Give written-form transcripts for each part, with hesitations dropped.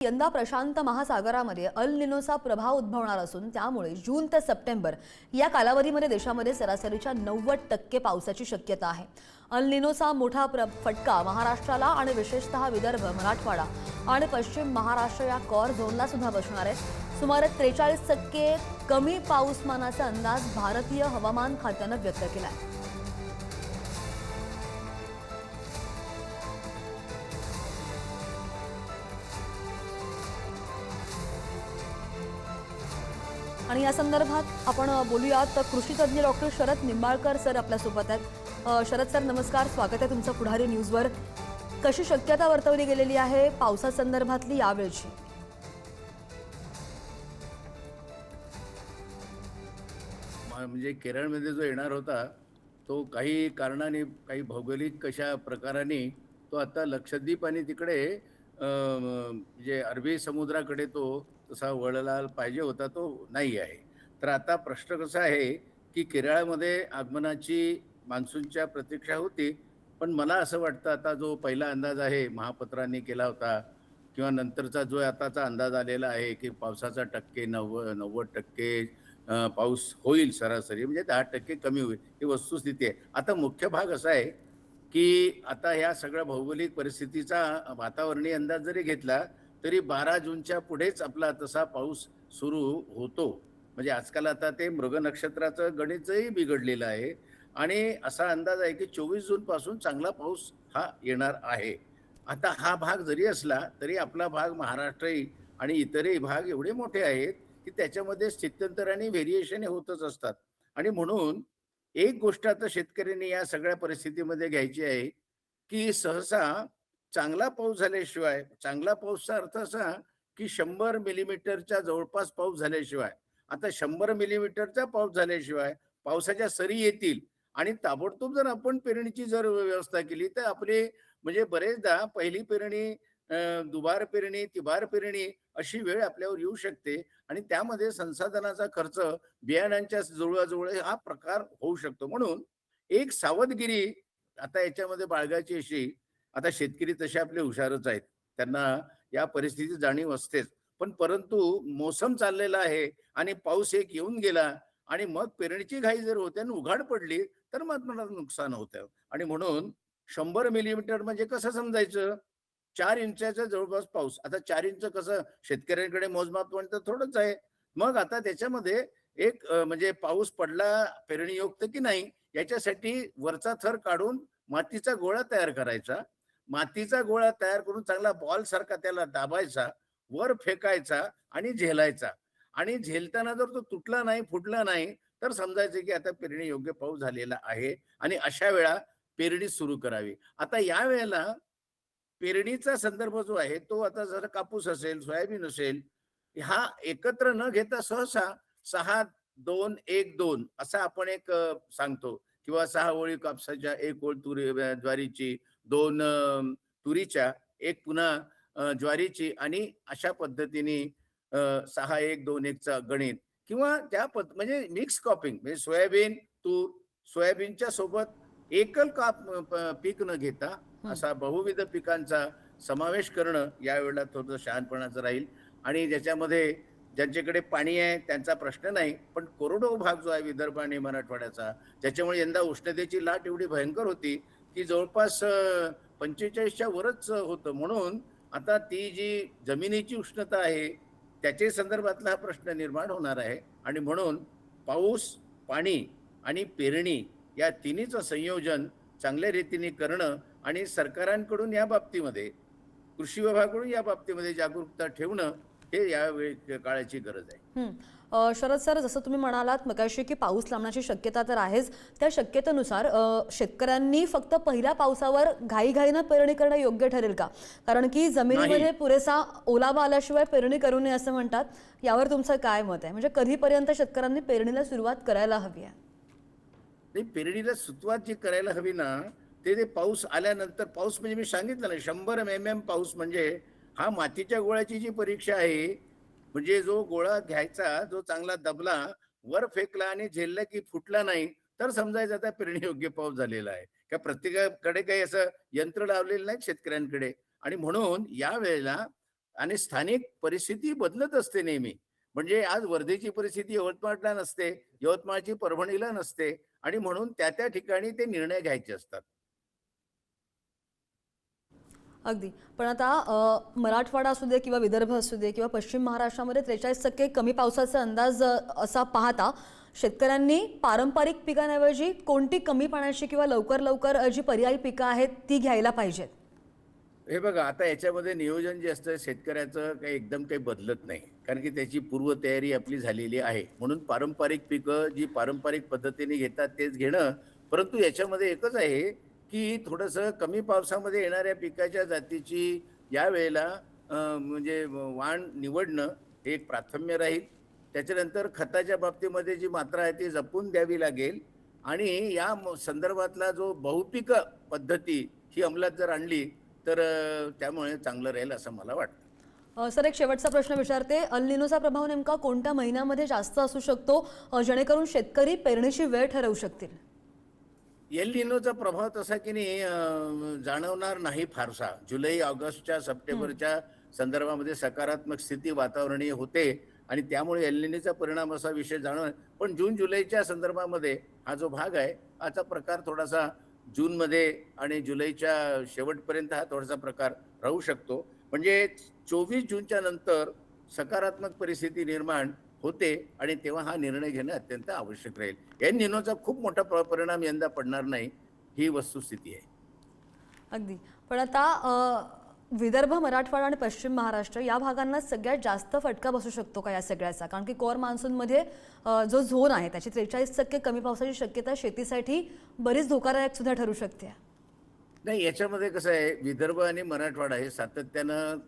यंदा प्रशांत महासागरामध्ये अल निनोचा प्रभाव उद्भवणार असून त्यामुळे जून ते सप्टेंबर या कालावधीमध्ये देशामध्ये सरासरीच्या 90% पावसाची शक्यता आहे। अल निनोचा मोठा फटका महाराष्ट्राला आणि विशेषतः विदर्भ, मराठवाडा आणि पश्चिम महाराष्ट्र या कॉर झोनला सुद्धा बसणार आहे। सुमारे 43% कमी पाऊसमानाचा अंदाज भारतीय हवामान खात्याने व्यक्त केला आहे। आणि या संदर्भात आपण बोलूयात तर कृषी तज्ञ डॉक्टर शरद निंबाळकर सर आपल्या सोबत आहेत। शरद सर नमस्कार, स्वागत आहे तुमचं पुढारी न्यूजवर। कशी शक्यता वर्तवली गेलेली आहे पावसासंदर्भातली यावेळची? म्हणजे केरळमध्ये जो येणार होता तो काही कारणाने, काही भौगोलिक कशा प्रकाराने तो आता लक्षद्वीप आणि तिकडे म्हणजे अरबी समुद्राकडे तो तसा वळला पाहिजे होता, तो नाही आहे। तर आता प्रश्न कसा आहे की केरळमध्ये आगमनाची मान्सूनच्या प्रतीक्षा होती, पण मला असं वाटतं आता जो पहिला अंदाज आहे महापत्रांनी केला होता किंवा नंतरचा जो आताचा अंदाज आलेला आहे की पावसाचा टक्के 90% पाऊस होईल, सरासरी म्हणजे 10% कमी होईल, ही वस्तुस्थिती आहे। आता मुख्य भाग असा आहे की आता ह्या सगळ्या भौगोलिक परिस्थितीचा वातावरणीय अंदाज जरी घेतला तरी 12 जूनच्या पुढेच आपला तसा पाऊस सुरू होतो। म्हणजे आजकाल आता ते मृग नक्षत्राचं गणितही बिघडलेलं आहे आणि असा अंदाज आहे की 24 जून पासून चांगला पाऊस हा येणार आहे। आता हा भाग जरी असला तरी आपला भाग महाराष्ट्रही आणि इतरही भाग एवढे मोठे आहेत की त्याच्यामध्ये स्थित्यंतर आणि व्हेरिएशन होतच असतात। आणि म्हणून एक गोष्ट आता शेतकऱ्यांनी या सगळ्या परिस्थितीमध्ये घ्यायची आहे की सहसा चांगला पाऊस झाल्याशिवाय, चांगला पाऊसचा अर्थ असा की 100 मिलीमीटरच्या जवळपास पाऊस झाल्याशिवाय, आता 100 मिलीमीटरचा पाऊस झाल्याशिवाय पावसाच्या सरी येतील आणि ताबडतोब जर आपण पेरणीची जर व्यवस्था केली तर आपले म्हणजे बरेचदा पहिली पेरणी, दुबार पेरणी, तिबार पेरणी अशी वेळ आपल्यावर येऊ शकते आणि त्यामध्ये संसाधनाचा खर्च, बियाणांच्या जुळवाजुळव हा प्रकार होऊ शकतो। म्हणून एक सावधगिरी आता याच्यामध्ये बाळगायची अशी, आता शेतकरी तसे आपले हुशारच आहेत, त्यांना या परिस्थितीची जाणीव असतेच, पण परंतु मोसम चाललेला आहे आणि पाऊस एक येऊन गेला आणि मग पेरणीची घाई जर होते आणि उघाड पडली तर मग मला नुकसान होतं। आणि म्हणून 100 मिलीमीटर म्हणजे कसं समजायचं, 4 इंचाच्या जवळपास पाऊस। आता 4 इंच कसं शेतकऱ्यांकडे मोजमाप म्हणतं थोडंच आहे। मग आता त्याच्यामध्ये एक म्हणजे पाऊस पडला पेरणी योग्य की नाही याच्यासाठी वरचा थर काढून मातीचा गोळा तयार करायचा, मातीचा गोळा तयार करून चांगला बॉल सारखा त्याला दाबायचा, वर फेकायचा आणि झेलायचा। आणि झेलताना जर तो तुटला नाही, फुटला नाही तर समजायचं की आता पेरणी योग्य पाऊस झालेला आहे आणि अशा वेळा पेरणी सुरू करावी। आता या वेळेला पेरणीचा संदर्भ जो आहे तो आता जर कापूस असेल, सोयाबीन असेल, हा एकत्र न घेता सहसा 6-2-1-2 असा आपण एक सांगतो किंवा 6 ओळी कापसाच्या, 1 ओळ ज्वारीची, 2 तुरीच्या, 1 पुन्हा ज्वारीची आणि अशा पद्धतीने 6-1-2-1 चा गणित किंवा त्या म्हणजे मिक्स क्रॉपिंग म्हणजे सोयाबीन, तूर, सोयाबीनच्या सोबत एकल पीक न घेता असा बहुविध पिकांचा समावेश करणं यावेळेला थोडं शहाणपणाचं राहील। आणि ज्याच्यामध्ये ज्यांच्याकडे पाणी आहे त्यांचा प्रश्न नाही, पण कोरडो भाग जो आहे विदर्भ आणि मराठवाड्याचा, ज्याच्यामुळे यंदा उष्णतेची लाट एवढी भयंकर होती की जवळपास 45च्या वरच होतं। म्हणून आता ती जी जमिनीची उष्णता आहे त्याच्या संदर्भातला हा प्रश्न निर्माण होणार आहे आणि म्हणून पाऊस, पाणी आणि पेरणी या तिन्हीचं संयोजन चांगल्या रीतीने करणं आणि सरकारांकडून या बाबतीमध्ये, कृषी विभागाकडून या बाबतीमध्ये जागरूकता ठेवणं हे यावेळी काळाची गरज आहे। शरद सर, जसं तुम्ही म्हणालात मगाशी की पाऊस लांबण्याची शक्यता तर आहेच, त्या शक्यतेनुसार शेतकऱ्यांनी फक्त पहिल्या पावसावर घाईघाईनं पेरणी करणं योग्य ठरेल का? कारण की जमिनीमध्ये पुरेसा ओलावा आल्याशिवाय पेरणी करू नये असं म्हणतात, यावर तुमचं काय मत आहे? म्हणजे कधीपर्यंत शेतकऱ्यांनी पेरणीला सुरुवात करायला हवी आहे? नाही, पेरणीला सुरुवात जी करायला हवी ना, ते पाऊस आल्यानंतर, पाऊस म्हणजे मी सांगितलं ना 100 पाऊस म्हणजे हा मातीच्या गोळ्याची जी परीक्षा आहे, म्हणजे जो गोळा घ्यायचा, जो चांगला दबला, वर फेकला आणि झेलला की फुटला नाही, तर समजायचं आता पेरणी योग्य पाऊस झालेला आहे। का प्रत्येकाकडे काही असं यंत्र लावलेलं नाही शेतकऱ्यांकडे। आणि म्हणून या वेळेला आणि स्थानिक परिस्थिती बदलत असते नेहमी. म्हणजे आज वर्धेची परिस्थिती यवतमाळला नसते, यवतमाळची परभणीला नसते आणि म्हणून त्या ठिकाणी ते निर्णय घ्यायचे असतात. अगदी. पण आता मराठवाडा असू दे किंवा विदर्भ असू दे किंवा पश्चिम महाराष्ट्रामध्ये 43% कमी पावसाचा अंदाज असा पाहता शेतकऱ्यांनी पारंपरिक पिकांऐवजी कोणती कमी पाण्याची किंवा लवकर लवकर जी पर्यायी पिकं आहेत ती घ्यायला पाहिजेत? हे बघा, आता याच्यामध्ये नियोजन जे असतं शेतकऱ्याचं काही एकदम काही बदलत नाही. कारण की त्याची पूर्वतयारी आपली झालेली आहे. म्हणून पारंपरिक पिकं जी पारंपरिक पद्धतीने घेतात तेच घेणं. परंतु याच्यामध्ये एकच आहे, की थोडंसं कमी पावसामध्ये येणाऱ्या पिकाच्या जातीची यावेळेला म्हणजे वाण निवडणं हे एक प्राथम्य राहील. त्याच्यानंतर खताच्या बाबतीमध्ये जी मात्रा आहे ती जपून द्यावी लागेल आणि या संदर्भातला जो बहुपिक पद्धती ही अंमलात जर आणली तर त्यामुळे चांगलं राहील असं मला वाटतं. सर, एक शेवटचा प्रश्न विचारते. अल निनोचा प्रभाव नेमका कोणत्या महिन्यामध्ये जास्त असू शकतो जेणेकरून शेतकरी पेरणीची वेळ ठरवू शकतील? एल निनोचा प्रभाव तसा की नाही जाणवणार नाही फारसा. जुलै, ऑगस्टच्या, सप्टेंबरच्या संदर्भामध्ये सकारात्मक स्थिती वातावरणीय होते आणि त्यामुळे एल निनोचा परिणाम असा विषय जाणवणार. पण जून जुलैच्या संदर्भामध्ये हा जो भाग आहे हाचा प्रकार थोडासा जूनमध्ये आणि जुलैच्या शेवटपर्यंत हा थोडासा प्रकार राहू शकतो. म्हणजे 24 जूनच्या नंतर सकारात्मक परिस्थिती निर्माण होते आणि तेव्हा हा निर्णय घेणं अत्यंत आवश्यक राहील. एल निनोचा खूप मोठा परिणाम यंदा पडणार नाही, ही वस्तुस्थिती आहे. अगदी. पण आता विदर्भ, मराठवाडा आणि पश्चिम महाराष्ट्र या भागांना सगळ्यात जास्त फटका बसू शकतो का या सगळ्याचा? कारण की कोर मान्सूनमध्ये जो झोन आहे त्याची 43% कमी पावसाची शक्यता शेतीसाठी बरीच धोकादायक सुद्धा ठरू शकते. नाही, याच्यामध्ये कसं आहे, विदर्भ आणि मराठवाडा हे सातत्यानं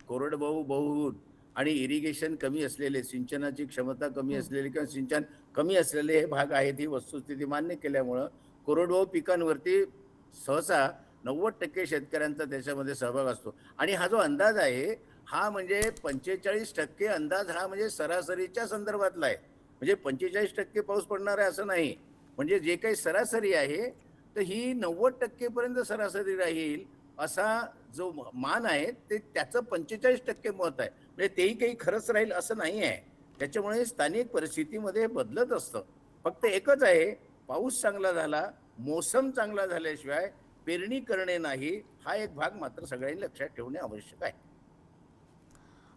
कोरडवाहू बहु आणि इरिगेशन कमी असलेले, सिंचनाची क्षमता कमी असलेले किंवा सिंचन कमी असलेले हे भाग आहेत. ही वस्तुस्थिती मान्य केल्यामुळं कोरडवाहू पिकांवरती सहसा 90% शेतकऱ्यांचा त्याच्यामध्ये सहभाग असतो. आणि हा जो अंदाज आहे हा म्हणजे 45% अंदाज हा म्हणजे सरासरीच्या संदर्भातला आहे. म्हणजे 45% पाऊस पडणार आहे असं नाही. म्हणजे जे काही सरासरी आहे तर ही 90% पर्यंत सरासरी राहील असा जो मान आहे ते त्याचं 45% मत आहे. म्हणजे तेही काही खरंच राहील असं नाही आहे. त्याच्यामुळे स्थानिक परिस्थितीमध्ये बदलत असतं. फक्त एकच आहे, पाऊस चांगला झाला, मोसम चांगला झाल्याशिवाय पेरणी करणे नाही, हा एक भाग मात्र सगळ्यांनी लक्षात ठेवणे आवश्यक आहे.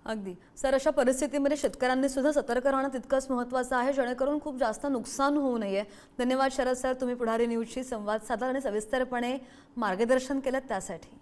अगदी. सर, अशा परिस्थितीमध्ये शेतकऱ्यांनी सुद्धा सतर्क राहणं तितकंच महत्त्वाचं आहे जेणेकरून खूप जास्त नुकसान होऊ नये. धन्यवाद शरद सर, तुम्ही पुढारी न्यूजशी संवाद साधला आणि सविस्तरपणे मार्गदर्शन केलं त्यासाठी.